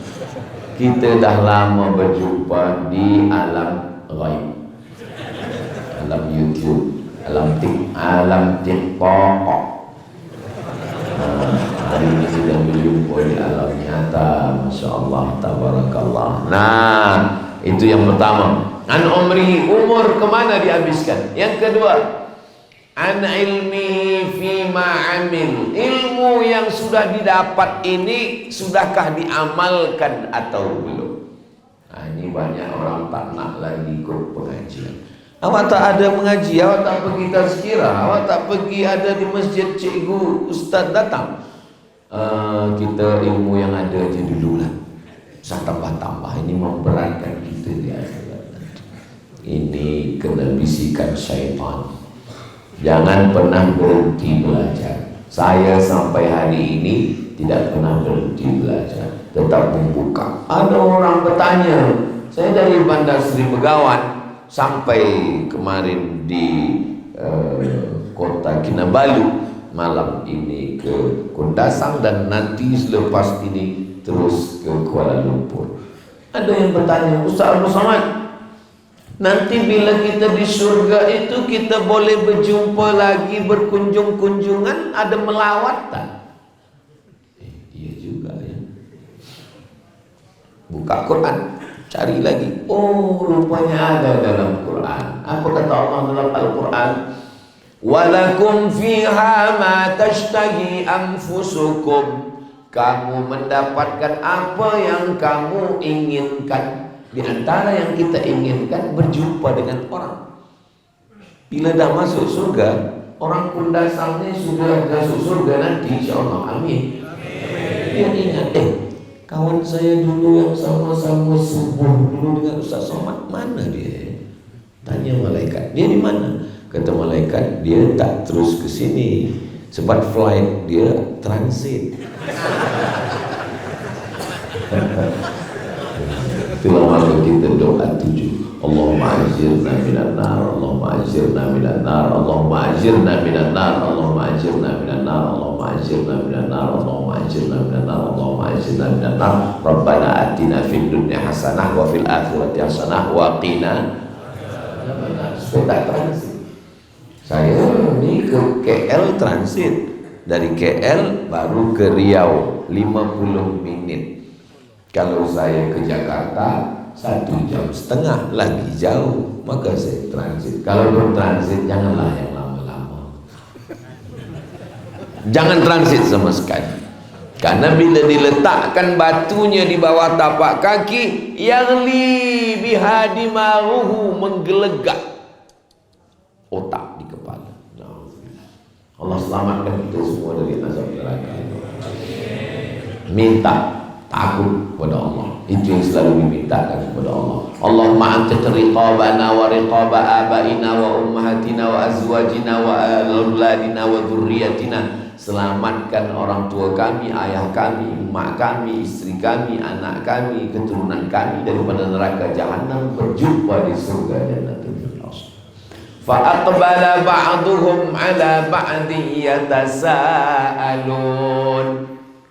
Kita dah lama berjumpa di alam ghaib, alam YouTube, alam TikTok. Hari ini sudah berjumpa di alam nyata, Masya Allah, tabarakallah. Nah, itu yang pertama. An umri, umur kemana dihabiskan. Yang kedua, an ilmi fima amil, ilmu yang sudah didapat ini sudahkah diamalkan atau belum. Nah, ini banyak orang tak nak lagi ikut pengajian. Awak tak ada mengaji, awak tak pergi tazkirah, awak tak pergi ada di masjid, cikgu, ustaz datang. Kita ilmu yang ada je dulu lah. Saya tambah-tambah, ini memberatkan kita di akhirat nanti. Ini kena bisikan syaitan. Jangan pernah berhenti belajar. Saya sampai hari ini tidak pernah berhenti belajar, tetap membuka. Ada orang bertanya, saya dari Bandar Seri Begawan sampai kemarin di kota Kinabalu, malam ini ke Kundasang, dan nanti selepas ini terus ke Kuala Lumpur. Ada yang bertanya, Ustaz Abdul Somad, nanti bila kita di surga itu kita boleh berjumpa lagi, berkunjung-kunjungan, ada melawat tak? Iya juga ya. Buka Quran, cari lagi. Oh, rupanya ada dalam Quran. Apa kata Allah dalam Al-Quran? Walakum fiha ma tashtahi anfusukum. Kamu mendapatkan apa yang kamu inginkan. Di antara yang kita inginkan berjumpa dengan orang. Bila dah masuk surga, orang pun dasarnya sudah masuk surga nanti, insyaAllah. Amin. Dia ingat, kawan saya dulu yang sama-sama subuh dulu dengan Ustaz Somad, mana dia? Tanya malaikat, dia di mana? Kata malaikat, dia tak terus ke sini sebab flight dia transit. Itulah maka kita doa 7. Allahumma ajirna minan nar, Allahumma ajirna minan nar, Allahumma ajirna minan nar, Allahumma ajirna minan nar, Allahumma ajirna minan nar, Allahumma ajirna minan nar, Allahumma ajirna minan nar. Rabbana atina fid dunya hasanah wa fil akhirati hasanah wa qina adzabannar. Transit. Saya ini ke KL transit, dari KL baru ke Riau 50 menit. Kalau saya ke Jakarta 1,5 jam lagi jauh, maka saya transit. Kalau bertransit janganlah yang lama-lama. Jangan transit sama sekali. Karena bila diletakkan batunya di bawah tapak kaki, yaghli biha dimaghuhu, menggelegak otak di kepala. Allah selamatkan kita semua dari azab neraka. Minta takut kepada Allah, itu yang selalu dimintakan kepada Allah. Allahumma antiq riqabana wa riqaba abaina wa ummahatina wa azwajina wa auladina wa dzurriyyatina. Selamatkan orang tua kami, ayah kami, emak kami, istri kami, anak kami, keturunan kami daripada neraka jahanam, berjumpa di surga Jannatul Firdaus. Fa aqbala ba'duhum ala ba'di yatasaalun.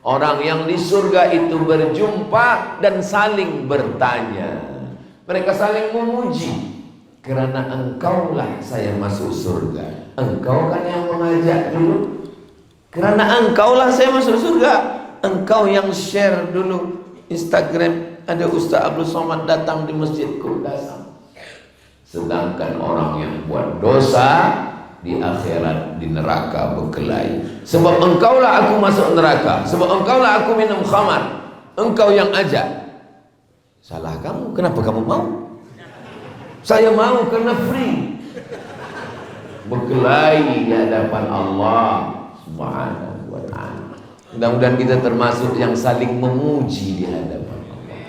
Orang yang di surga itu berjumpa dan saling bertanya. Mereka saling memuji. Kerana engkaulah saya masuk surga. Engkau kan yang mengajak dulu. Kerana engkaulah saya masuk surga. Engkau yang share dulu Instagram, ada Ustaz Abdul Somad datang di Masjid Qurdasam. Sedangkan orang yang buat dosa di akhirat di neraka berkelahi. Sebab engkaulah aku masuk neraka, sebab engkaulah aku minum khamar, engkau yang ajak. Salah kamu, kenapa kamu mau? Saya mau karena free. Berkelahi di hadapan Allah Subhanahu wa ta'ala. Mudah-mudahan kita termasuk yang saling memuji di hadapan Allah.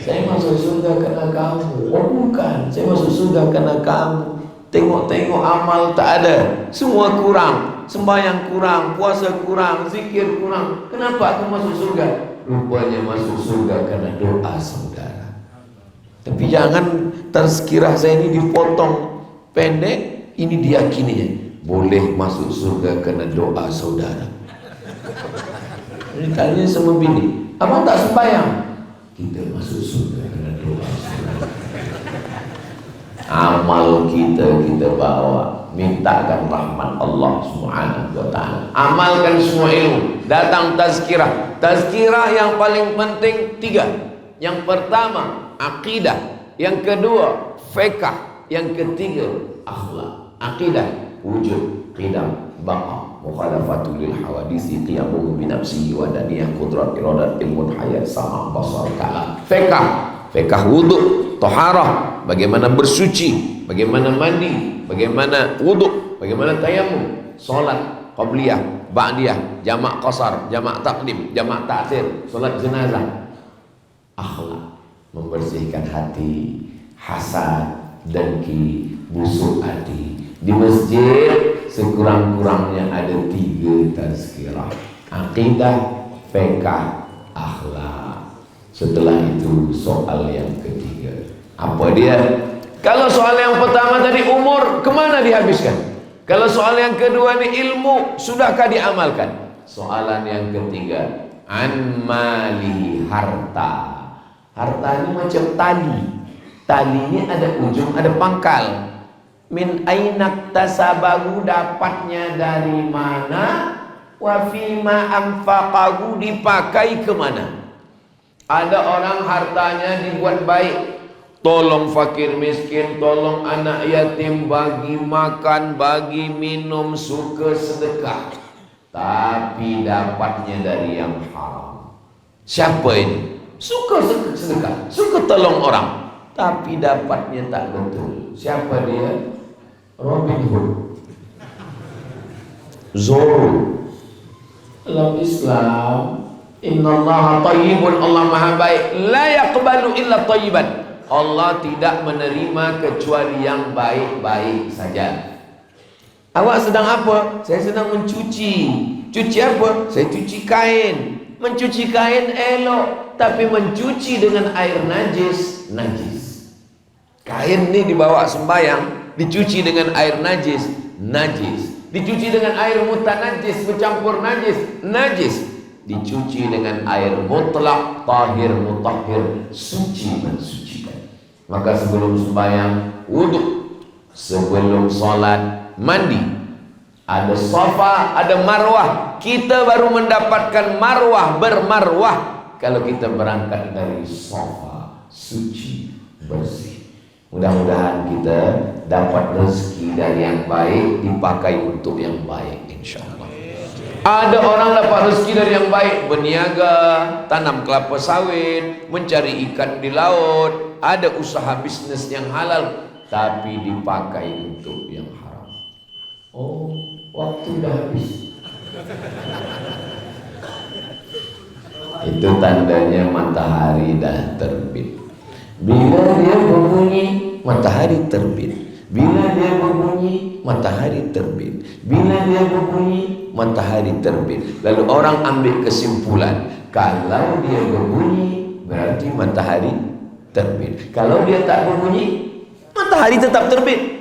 Saya masuk surga karena kamu. Oh bukan, saya masuk surga karena kamu. Tengok-tengok amal tak ada, semua kurang, sembahyang kurang, puasa kurang, zikir kurang. Kenapa aku masuk surga? Rupanya masuk surga karena doa saudara. Tapi jangan tazkirah saya ini dipotong pendek. Ini diyakininya boleh masuk surga karena doa saudara. Ini tanya sama bini, abang tak sembahyang? Kita masuk surga karena doa saudara. Amal kita bawa, mintakan rahmat Allah Subhanahu wa ta'ala. Amalkan semua ilmu. Datang tazkirah. Tazkirah yang paling penting 3. Yang pertama akidah, yang kedua fiqh, yang ketiga akhlak. Akidah wujud, qidam, baqa, mukhalafatu lil hawadisi, qiyamuhu bi nafsihi wa daniyah, qudrat, iradat, ilmun, hayat, sama', basar, kalam. Fiqh wudhu, taharah, bagaimana bersuci, bagaimana mandi, bagaimana wudhu, bagaimana tayamum, solat qabliyah, ba'diyah, jamak qasar, jamak taqdim, jamak ta'khir, solat jenazah. Akhlak, membersihkan hati, hasad, dengki, busuk hati. Di masjid sekurang-kurangnya ada 3 tazkirah: akidah, fiqh, akhlak. Setelah itu soal yang ketiga. Apa dia? Kalau soal yang pertama tadi umur, kemana dihabiskan? Kalau soal yang kedua ini ilmu, sudahkah diamalkan? Soalan yang ketiga, an mali, harta. Hartanya macam tali. Tali ini ada ujung, ada pangkal. Min ainak tasabahu, dapatnya dari mana? Wa fima anfaqahu, dipakai kemana? Ada orang hartanya dibuat baik, tolong fakir miskin, tolong anak yatim, bagi makan, bagi minum, suka sedekah, tapi dapatnya dari yang haram. Siapa ini? Suka sedekah, suka tolong orang, tapi dapatnya tak betul. Siapa dia? Robin Hood, Zorro. Dalam Islam, innallaha thayyibun, Allah maha baik, la yaqbalu illa thayyiban. Allah tidak menerima kecuali yang baik-baik saja. Awak sedang apa? Saya sedang mencuci. Cuci apa? Saya cuci kain. Mencuci kain elok, tapi mencuci dengan air najis, najis. Kain ini dibawa sembahyang, dicuci dengan air najis, najis. Dicuci dengan air mutanajis, bercampur najis, najis. Dicuci dengan air mutlak, tahir, mutahhir, suci, mensucikan. Maka sebelum sembahyang, wudhu. Sebelum salat, mandi. Ada Safa, ada Marwah. Kita baru mendapatkan marwah, bermarwah kalau kita berangkat dari Safa, suci, bersih. Mudah-mudahan kita dapat rezeki dari yang baik, dipakai untuk yang baik, insyaAllah. Ada orang dapat rezeki dari yang baik, berniaga, tanam kelapa sawit, mencari ikan di laut, ada usaha bisnis yang halal, tapi dipakai untuk yang haram. Oh, waktu dah habis. Itu tandanya matahari dah terbit. Bila dia berbunyi, matahari terbit. Bila dia berbunyi, matahari terbit. Bila dia berbunyi, matahari terbit. Lalu orang ambil kesimpulan, kalau dia berbunyi, berarti matahari terbit. Kalau dia tak berbunyi, matahari tetap terbit.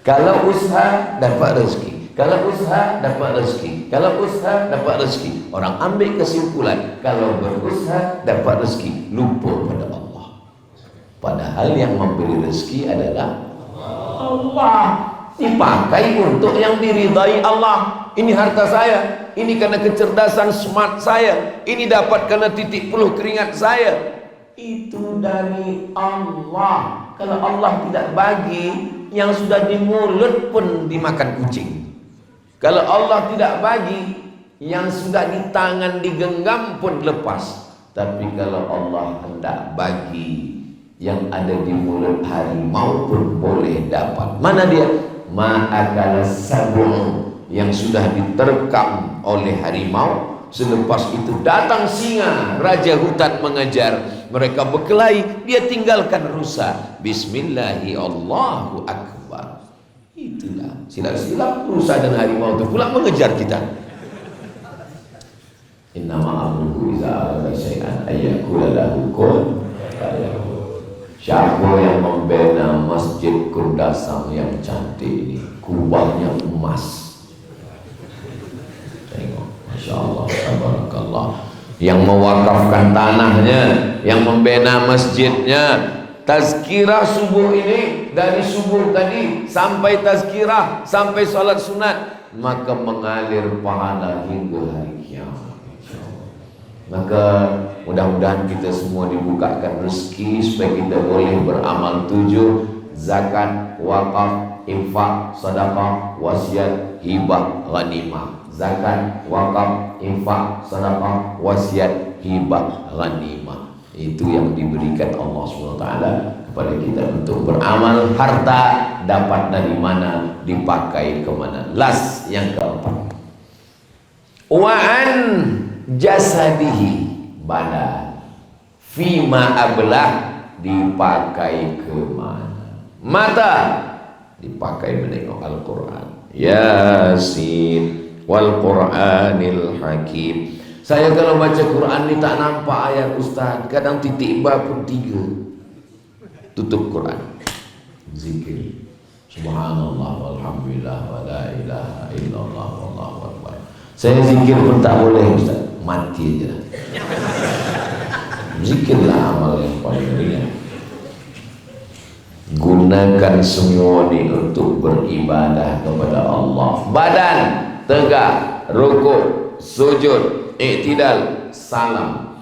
Kalau usaha, dapat rezeki. Kalau usaha, dapat rezeki. Kalau usaha, dapat rezeki. Orang ambil kesimpulan, kalau berusaha, dapat rezeki. Lupa pada Allah. Padahal yang memberi rezeki adalah Allah. Dipakai untuk yang diridai Allah. Ini harta saya, ini karena kecerdasan smart saya, ini dapat karena titik peluh keringat saya. Itu dari Allah. Kalau Allah tidak bagi, yang sudah di mulut pun dimakan kucing. Kalau Allah tidak bagi, yang sudah di tangan digenggam pun lepas. Tapi kalau Allah hendak bagi, yang ada di mulut harimau pun boleh dapat. Mana dia? Ma'akala sabun, yang sudah diterkam oleh harimau. Selepas itu datang singa, raja hutan mengejar. Mereka berkelahi, dia tinggalkan rusa. Bismillahi Allahu Akbar. Itulah silap-silap rusa dan harimau itu pula mengejar kita. Innama amruhu iza arada syai'an ayyakula lahu kun fayakun. Siapa yang membina masjid Kundasang yang cantik ini, kubahnya emas. Tengok, Masya Allah, tabarakallah. Yang mewakafkan tanahnya, yang membina masjidnya. Tazkirah subuh ini, dari subuh tadi sampai tazkirah, sampai salat sunat, maka mengalir pahala hingga hari kiamat. Maka mudah-mudahan kita semua dibukakan rezeki supaya kita boleh beramal 7: zakat, wakaf, infak, sedekah, wasiat, hibah, ghanimah. Zakat, wakaf, infak, sedekah, wasiat, hibah, ghanimah. Itu yang diberikan Allah SWT kepada kita untuk beramal. Harta dapat dari mana, dipakai kemana. Last, yang keempat, wa'an jasadihi, badan, fima ablah, dipakai kemana. Mata dipakai menengok Al-Quran. Yasin wal Quranil Hakim. Saya kalau baca Quran ni tak nampak ayat Ustaz. Kadang titik ba pun 3. Tutup Quran, zikir subhanallah walhamdulillah wa la ilaha illallah wallahu akbar. Saya zikir pun tak boleh Ustaz, mati aja. Zikirlah amal yang paling ringan. Gunakan semua ini untuk beribadah kepada Allah. Badan tegak, rukuk, sujud, i'tidal, salam.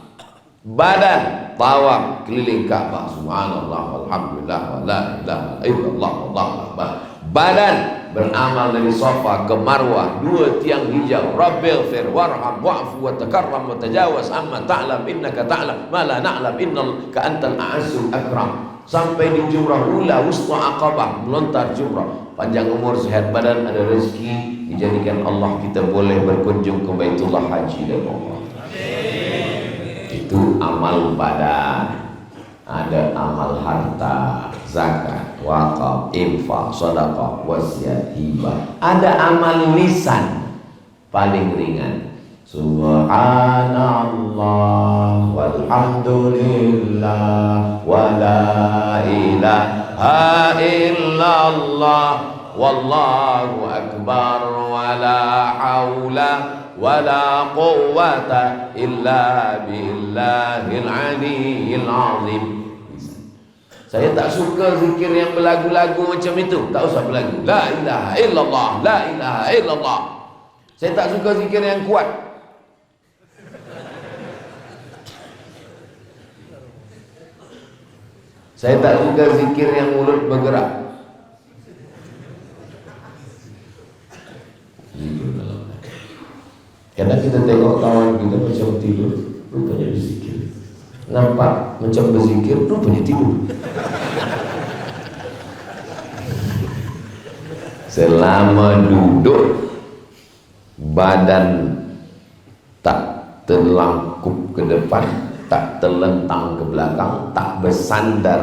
Badan tawaf keliling Ka'bah, subhanallah walhamdulillah wa la ilaha illallah wallahu akbar. Badan beramal dari Safa ke Marwah, 2 tiang hijau. Rabbil fir warham wa'fu wa takarram wa tajawaz amma ta'lam innaka ta'lam ma la na'lam innaka antal a'azzul akram. Sampai di Jumrah Ula Wusta Aqabah, melontar Jumrah. Panjang umur, sehat badan, ada rezeki, dijadikan Allah kita boleh berkunjung ke Baitullah Haji dan Umrah. Itu amal badan. Ada amal harta, zakat, wakaf, infak, sedekah, wasiat, hibah. Ada amal lisan paling ringan. Subhanallah walhamdulillah wa la ilaha illallah wallahu akbar wa la haula wa la quwwata illa billahil aliyyil azim. Saya tak suka zikir yang berlagu-lagu macam itu. Tak usah berlagu. La ilaha illallah, la ilaha illallah. Saya tak suka zikir yang kuat. Saya tak suka zikir yang mulut bergerak. Kadang kita tengok kawan kita macam tidur, rupanya berzikir. Nampak macam berzikir, rupanya tidur. Selama duduk, badan tak terlangkup ke depan, tak terlentang ke belakang, tak bersandar,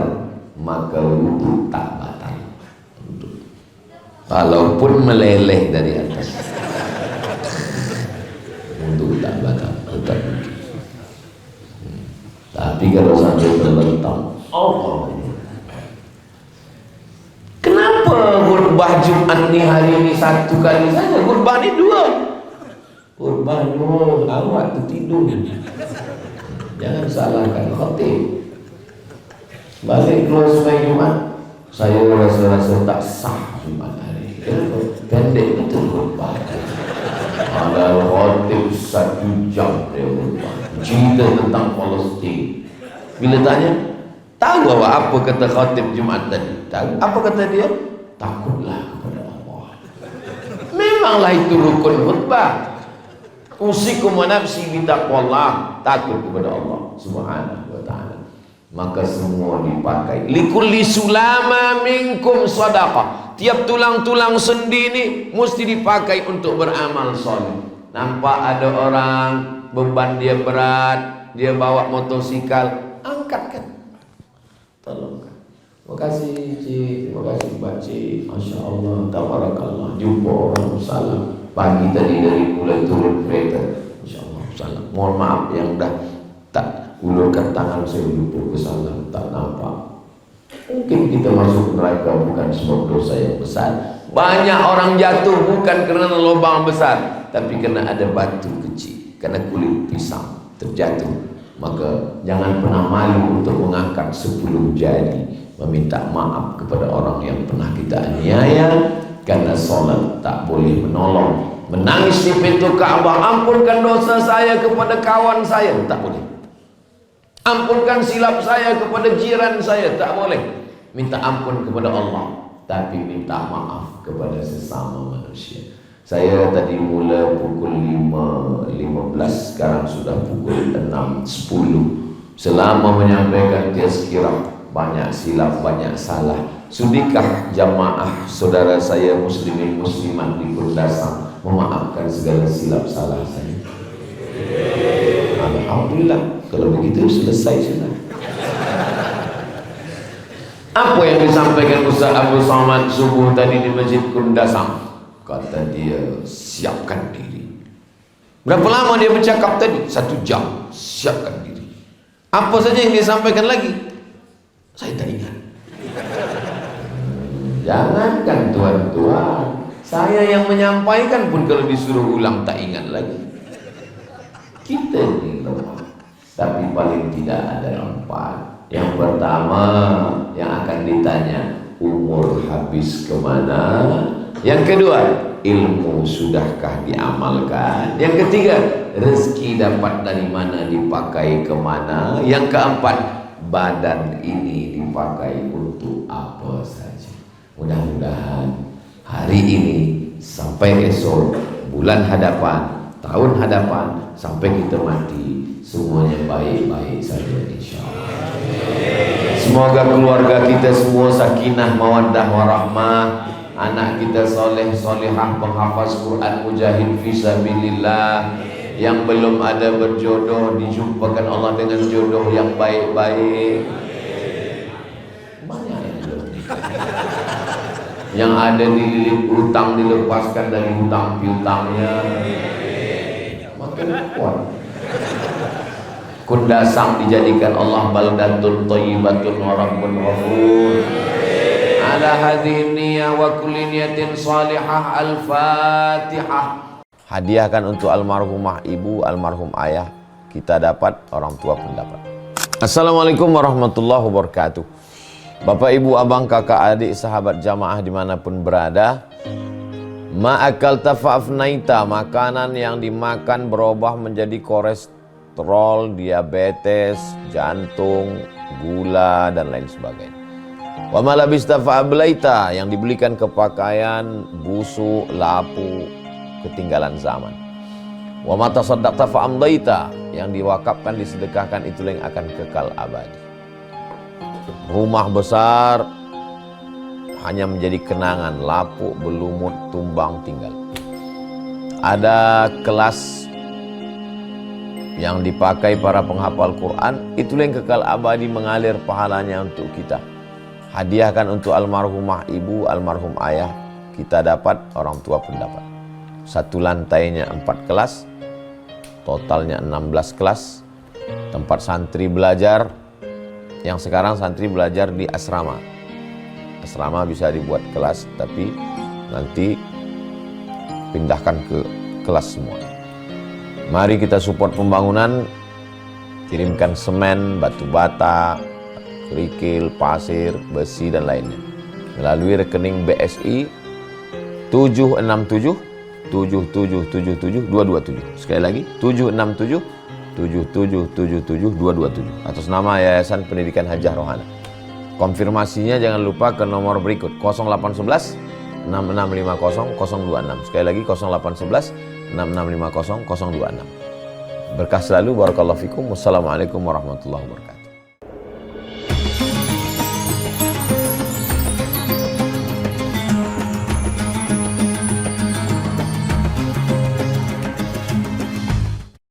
maka wudhu tak batal. Walaupun meleleh dari atas, wudhu tak batal, tetap wudhu. Tapi kalau sampai terlentang, kenapa khutbah Jumat ni hari ini 1 kali saja? Khutbah ni 2. Khutbah 2, awak tertidur. Jangan salahkan khatib. Balik keluar semai Jumat, saya rasa-rasa tak sah Jumat hari. Pendek betul khutbah. Ada khatib 1 jam dia khutbah, cerita tentang Palestin. Bila tanya, tahu awak apa kata khatib Jumat tadi? Tahu. Apa kata dia? Takutlah kepada Allah. Memanglah itu rukun khutbah. Usikum wa nafsi bitaqwallah, takut kepada Allah Subhanahu wa taala. Maka semua dipakai. Likulli sulama minkum sadaqah. Tiap tulang-tulang sendi ini mesti dipakai untuk beramal soleh. Nampak ada orang beban dia berat, dia bawa motosikal, angkatkan. Tolongkan. Terima kasih Cik, terima kasih Mbak Cik. Masya Allah, tabarakallah. Jumpa orang salam. Pagi tadi dari mulai turun kereta, Masya Allah, salam. Mohon maaf yang dah tak ulurkan tangan, saya lupa bersalam, tak nampak. Mungkin kita masuk neraka bukan sebab dosa yang besar. Banyak orang jatuh bukan kerana lubang besar, tapi kerana ada batu kecil, kerana kulit pisang terjatuh. Maka jangan pernah malu untuk mengangkat 10 jari, meminta maaf kepada orang yang pernah kita aniaya. Karena solat tak boleh menolong. Menangis di pintu Ka'bah, ampunkan dosa saya kepada kawan saya, tak boleh. Ampunkan silap saya kepada jiran saya, tak boleh. Minta ampun kepada Allah, tapi minta maaf kepada sesama manusia. Saya tadi mula pukul 5.15, sekarang sudah pukul 6.10. Selama menyampaikan tazkirah, banyak silap, banyak salah. Sudikah jamaah saudara saya muslimin muslimat di Kundasang memaafkan segala silap salah saya? Alhamdulillah. Kalau begitu selesai sudah. Apa yang disampaikan Ustaz Abu Somad subuh tadi di Masjid Kundasang? Kata dia, siapkan diri. Berapa lama dia bercakap tadi? 1 jam. Siapkan diri. Apa saja yang dia sampaikan lagi? Saya tak ingat. Jangankan tuan-tuan, saya yang menyampaikan pun kalau disuruh ulang tak ingat lagi. Kita ni lemah. tapi paling tidak ada manfaat. Yang pertama yang akan ditanya, umur habis kemana? Yang kedua, ilmu sudahkah diamalkan? Yang ketiga, rezeki dapat dari mana, dipakai kemana? Yang keempat, badan ini dipakai untuk apa saja. Mudah-mudahan hari ini sampai esok, bulan hadapan, tahun hadapan, sampai kita mati, semuanya baik-baik saja insyaAllah. Semoga keluarga kita semua sakinah, mawaddah, warahmah. Anak kita soleh, solehah, penghafaz Quran, mujahid fisabilillah. Yang belum ada berjodoh, dijumpakan Allah dengan jodoh yang baik-baik. Banyak yang belum nikah. Yang ada dililit hutang, dilepaskan dari hutang piutangnya. Makin kuat. Kundasang dijadikan Allah baldatun thayyibatun wa rabbun ghafur. Ala hadhihi niyyah wa kulli niyatin salihah. Al-Fatihah. Hadiahkan untuk almarhumah ibu, almarhum ayah, kita dapat, orang tua pun dapat. Assalamualaikum warahmatullahi wabarakatuh. Bapak, ibu, abang, kakak, adik, sahabat jamaah dimanapun berada, ma'akalta fa'afnaita, makanan yang dimakan berubah menjadi kolesterol, diabetes, jantung, gula, dan lain sebagainya. Wa ma labista fa'ablaita, yang dibelikan ke pakaian, busuk, lapu, ketinggalan zaman. Wa ma tasaddaqta fa'amdaita, yang diwakafkan, disedekahkan, itulah yang akan kekal abadi. Rumah besar hanya menjadi kenangan, lapuk, berlumut, tumbang, tinggal. Ada kelas yang dipakai para penghafal Quran, itulah yang kekal abadi, mengalir pahalanya untuk kita. Hadiahkan untuk almarhumah ibu, almarhum ayah, kita dapat, orang tua pun dapat. Satu lantainya 4 kelas, totalnya 16 kelas, tempat santri belajar. Yang sekarang santri belajar di asrama. Asrama bisa dibuat kelas, tapi nanti pindahkan ke kelas semua. Mari kita support pembangunan, kirimkan semen, batu bata, kerikil, pasir, besi, dan lainnya melalui rekening BSI 767 7777 227. Sekali lagi 767 7777 227 atas nama Yayasan Pendidikan Hajah Rohana. Konfirmasinya jangan lupa ke nomor berikut 0811 6650 026. Sekali lagi 0811 6650 026. Berkah selalu, barakallahu fikum. Wassalamualaikum warahmatullahi wabarakatuh.